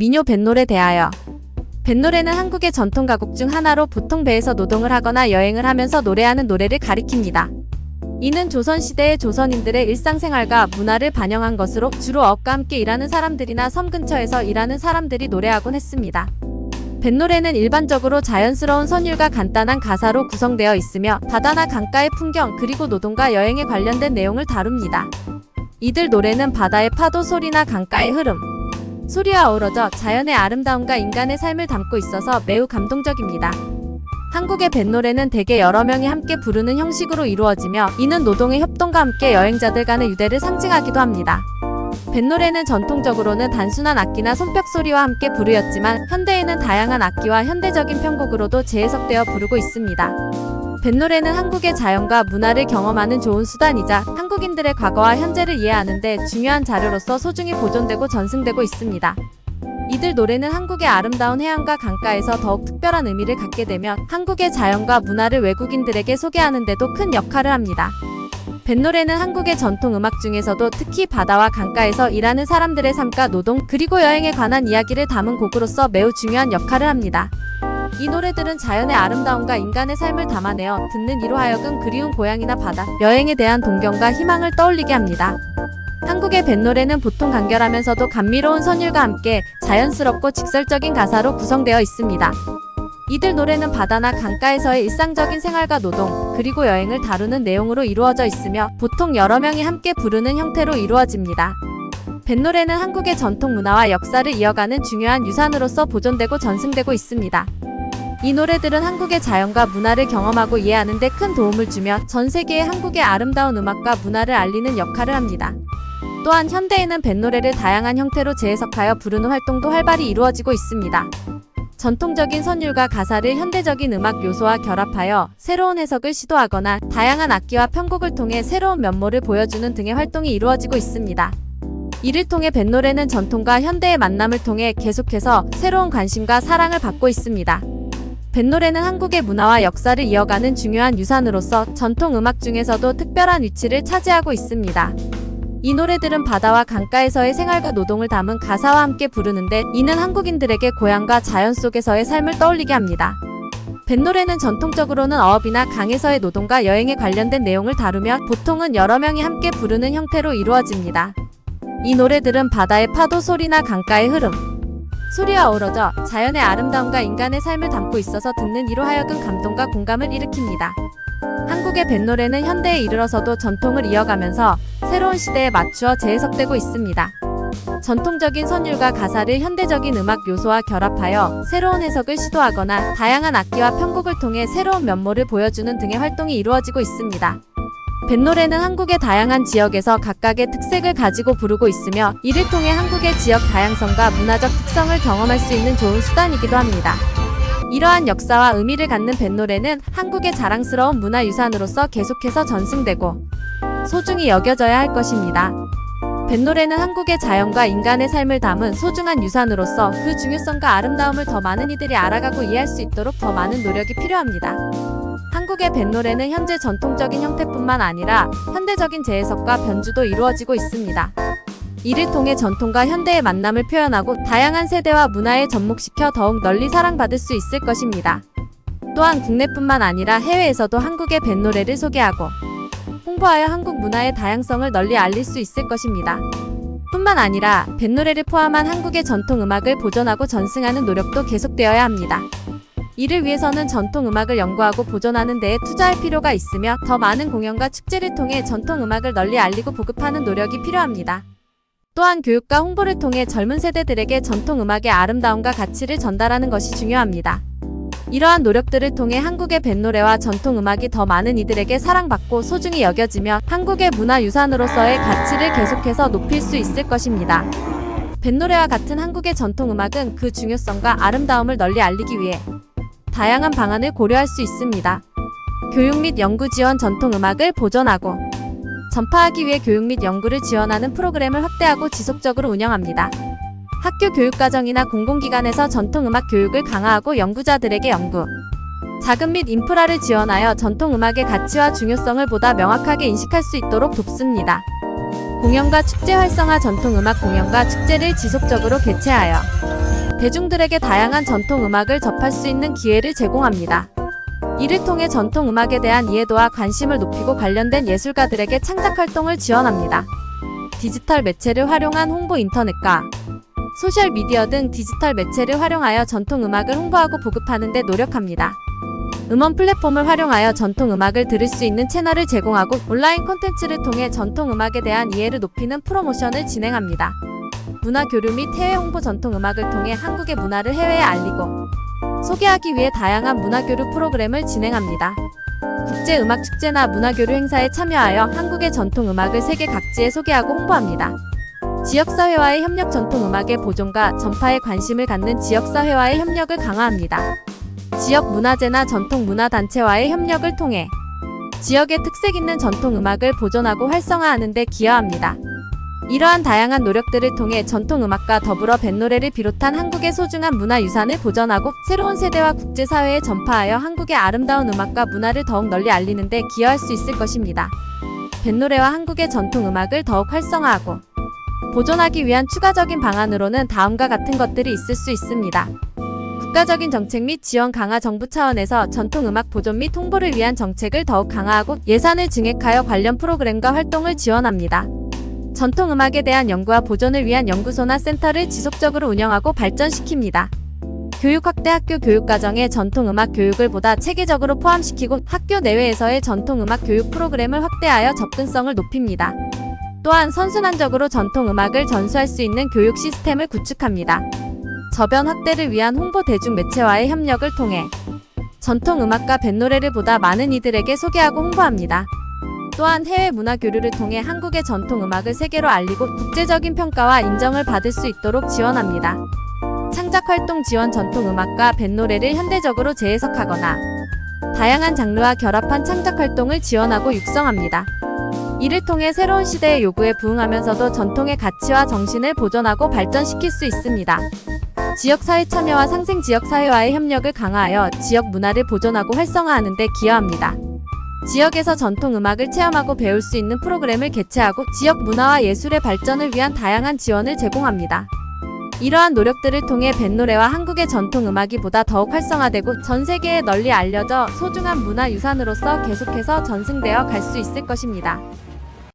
민요 뱃노래 대하여. 뱃노래는 한국의 전통 가곡 중 하나로 보통 배에서 노동을 하거나 여행을 하면서 노래하는 노래를 가리킵니다. 이는 조선시대의 조선인들의 일상생활과 문화를 반영한 것으로 주로 어업과 함께 일하는 사람들이나 섬 근처에서 일하는 사람들이 노래하곤 했습니다. 뱃노래는 일반적으로 자연스러운 선율과 간단한 가사로 구성되어 있으며 바다나 강가의 풍경 그리고 노동과 여행에 관련된 내용을 다룹니다. 이들 노래는 바다의 파도 소리나 강가의 흐름, 소리와 어우러져 자연의 아름다움과 인간의 삶을 담고 있어서 매우 감동적입니다. 한국의 뱃노래는 대개 여러 명이 함께 부르는 형식으로 이루어지며 이는 노동의 협동과 함께 여행자들 간의 유대를 상징하기도 합니다. 뱃노래는 전통적으로는 단순한 악기나 손뼉 소리와 함께 부르였지만 현대에는 다양한 악기와 현대적인 편곡으로도 재해석되어 부르고 있습니다. 뱃노래는 한국의 자연과 문화를 경험하는 좋은 수단이자 한국인들의 과거와 현재를 이해하는 데 중요한 자료로서 소중히 보존되고 전승되고 있습니다. 이들 노래는 한국의 아름다운 해안과 강가에서 더욱 특별한 의미를 갖게 되며 한국의 자연과 문화를 외국인들에게 소개하는 데도 큰 역할을 합니다. 뱃노래는 한국의 전통 음악 중에서도 특히 바다와 강가에서 일하는 사람들의 삶과 노동 그리고 여행에 관한 이야기를 담은 곡으로서 매우 중요한 역할을 합니다. 이 노래들은 자연의 아름다움과 인간의 삶을 담아내어 듣는 이로 하여금 그리운 고향이나 바다, 여행에 대한 동경과 희망을 떠올리게 합니다. 한국의 뱃노래는 보통 간결하면서도 감미로운 선율과 함께 자연스럽고 직설적인 가사로 구성되어 있습니다. 이들 노래는 바다나 강가에서의 일상적인 생활과 노동, 그리고 여행을 다루는 내용으로 이루어져 있으며 보통 여러 명이 함께 부르는 형태로 이루어집니다. 뱃노래는 한국의 전통 문화와 역사를 이어가는 중요한 유산으로서 보존되고 전승되고 있습니다. 이 노래들은 한국의 자연과 문화를 경험하고 이해하는 데 큰 도움을 주며 전 세계에 한국의 아름다운 음악과 문화를 알리는 역할을 합니다. 또한 현대에는 뱃노래를 다양한 형태로 재해석하여 부르는 활동도 활발히 이루어지고 있습니다. 전통적인 선율과 가사를 현대적인 음악 요소와 결합하여 새로운 해석을 시도하거나 다양한 악기와 편곡을 통해 새로운 면모를 보여주는 등의 활동이 이루어지고 있습니다. 이를 통해 뱃노래는 전통과 현대의 만남을 통해 계속해서 새로운 관심과 사랑을 받고 있습니다. 뱃노래는 한국의 문화와 역사를 이어가는 중요한 유산으로서 전통 음악 중에서도 특별한 위치를 차지하고 있습니다. 이 노래들은 바다와 강가에서의 생활과 노동을 담은 가사와 함께 부르는데 이는 한국인들에게 고향과 자연 속에서의 삶을 떠올리게 합니다. 뱃노래는 전통적으로는 어업이나 강에서의 노동과 여행에 관련된 내용을 다루며 보통은 여러 명이 함께 부르는 형태로 이루어집니다. 이 노래들은 바다의 파도 소리나 강가의 흐름, 소리와 어우러져 자연의 아름다움과 인간의 삶을 담고 있어서 듣는 이로 하여금 감동과 공감을 일으킵니다. 한국의 뱃노래는 현대에 이르러서도 전통을 이어가면서 새로운 시대에 맞추어 재해석되고 있습니다. 전통적인 선율과 가사를 현대적인 음악 요소와 결합하여 새로운 해석을 시도하거나 다양한 악기와 편곡을 통해 새로운 면모를 보여주는 등의 활동이 이루어지고 있습니다. 뱃노래는 한국의 다양한 지역에서 각각의 특색을 가지고 부르고 있으며 이를 통해 한국의 지역 다양성과 문화적 특성을 경험할 수 있는 좋은 수단이기도 합니다. 이러한 역사와 의미를 갖는 뱃노래는 한국의 자랑스러운 문화유산으로서 계속해서 전승되고 소중히 여겨져야 할 것입니다. 뱃노래는 한국의 자연과 인간의 삶을 담은 소중한 유산으로서 그 중요성과 아름다움을 더 많은 이들이 알아가고 이해할 수 있도록 더 많은 노력이 필요합니다. 한국의 뱃노래는 현재 전통적인 형태뿐만 아니라 현대적인 재해석과 변주도 이루어지고 있습니다. 이를 통해 전통과 현대의 만남을 표현하고 다양한 세대와 문화에 접목시켜 더욱 널리 사랑받을 수 있을 것입니다. 또한 국내뿐만 아니라 해외에서도 한국의 뱃노래를 소개하고 홍보하여 한국 문화의 다양성을 널리 알릴 수 있을 것입니다. 뿐만 아니라 뱃노래를 포함한 한국의 전통 음악을 보존하고 전승하는 노력도 계속되어야 합니다. 이를 위해서는 전통 음악을 연구하고 보존하는 데에 투자할 필요가 있으며 더 많은 공연과 축제를 통해 전통 음악을 널리 알리고 보급하는 노력이 필요합니다. 또한 교육과 홍보를 통해 젊은 세대들에게 전통 음악의 아름다움과 가치를 전달하는 것이 중요합니다. 이러한 노력들을 통해 한국의 뱃노래와 전통 음악이 더 많은 이들에게 사랑받고 소중히 여겨지며 한국의 문화유산으로서의 가치를 계속해서 높일 수 있을 것입니다. 뱃노래와 같은 한국의 전통 음악은 그 중요성과 아름다움을 널리 알리기 위해 다양한 방안을 고려할 수 있습니다. 교육 및 연구 지원 전통 음악을 보존하고 전파하기 위해 교육 및 연구를 지원하는 프로그램을 확대하고 지속적으로 운영합니다. 학교 교육과정이나 공공기관에서 전통음악 교육을 강화하고 연구자들에게 연구, 자금 및 인프라를 지원하여 전통음악의 가치와 중요성을 보다 명확하게 인식할 수 있도록 돕습니다. 공연과 축제 활성화 전통음악 공연과 축제를 지속적으로 개최하여 대중들에게 다양한 전통 음악을 접할 수 있는 기회를 제공합니다. 이를 통해 전통 음악에 대한 이해도와 관심을 높이고 관련된 예술가들에게 창작 활동을 지원합니다. 디지털 매체를 활용한 홍보 인터넷과 소셜미디어 등 디지털 매체를 활용하여 전통 음악을 홍보하고 보급하는 데 노력합니다. 음원 플랫폼을 활용하여 전통 음악을 들을 수 있는 채널을 제공하고 온라인 콘텐츠를 통해 전통 음악에 대한 이해를 높이는 프로모션을 진행합니다. 문화 교류 및 해외 홍보 전통 음악을 통해 한국의 문화를 해외에 알리고 소개하기 위해 다양한 문화 교류 프로그램을 진행합니다. 국제 음악 축제나 문화 교류 행사에 참여하여 한국의 전통 음악을 세계 각지에 소개하고 홍보합니다. 지역사회와의 협력 전통 음악의 보존과 전파에 관심을 갖는 지역사회와의 협력을 강화합니다. 지역 문화재나 전통 문화단체와의 협력을 통해 지역의 특색 있는 전통 음악을 보존하고 활성화하는 데 기여합니다. 이러한 다양한 노력들을 통해 전통 음악과 더불어 뱃노래를 비롯한 한국의 소중한 문화유산을 보존하고 새로운 세대와 국제사회에 전파하여 한국의 아름다운 음악과 문화를 더욱 널리 알리는 데 기여할 수 있을 것입니다. 뱃노래와 한국의 전통 음악을 더욱 활성화하고 보존하기 위한 추가적인 방안으로는 다음과 같은 것들이 있을 수 있습니다. 국가적인 정책 및 지원 강화. 정부 차원에서 전통음악 보존 및 홍보를 위한 정책을 더욱 강화하고 예산을 증액하여 관련 프로그램과 활동을 지원합니다. 전통음악에 대한 연구와 보존을 위한 연구소나 센터를 지속적으로 운영하고 발전시킵니다. 교육 확대. 학교 교육과정에 전통음악 교육을 보다 체계적으로 포함시키고 학교 내외에서의 전통음악 교육 프로그램을 확대하여 접근성을 높입니다. 또한 선순환적으로 전통음악을 전수할 수 있는 교육 시스템을 구축합니다. 저변 확대를 위한 홍보. 대중매체와의 협력을 통해 전통음악과 뱃노래를 보다 많은 이들에게 소개하고 홍보합니다. 또한 해외 문화 교류를 통해 한국의 전통음악을 세계로 알리고 국제적인 평가와 인정을 받을 수 있도록 지원합니다. 창작활동 지원. 전통음악과 뱃노래를 현대적으로 재해석하거나 다양한 장르와 결합한 창작활동을 지원하고 육성합니다. 이를 통해 새로운 시대의 요구에 부응하면서도 전통의 가치와 정신을 보존하고 발전시킬 수 있습니다. 지역사회 참여와 상생. 지역사회와의 협력을 강화하여 지역 문화를 보존하고 활성화하는 데 기여합니다. 지역에서 전통음악을 체험하고 배울 수 있는 프로그램을 개최하고 지역 문화와 예술의 발전을 위한 다양한 지원을 제공합니다. 이러한 노력들을 통해 뱃노래와 한국의 전통음악이 보다 더욱 활성화되고 전 세계에 널리 알려져 소중한 문화유산으로서 계속해서 전승되어 갈 수 있을 것입니다.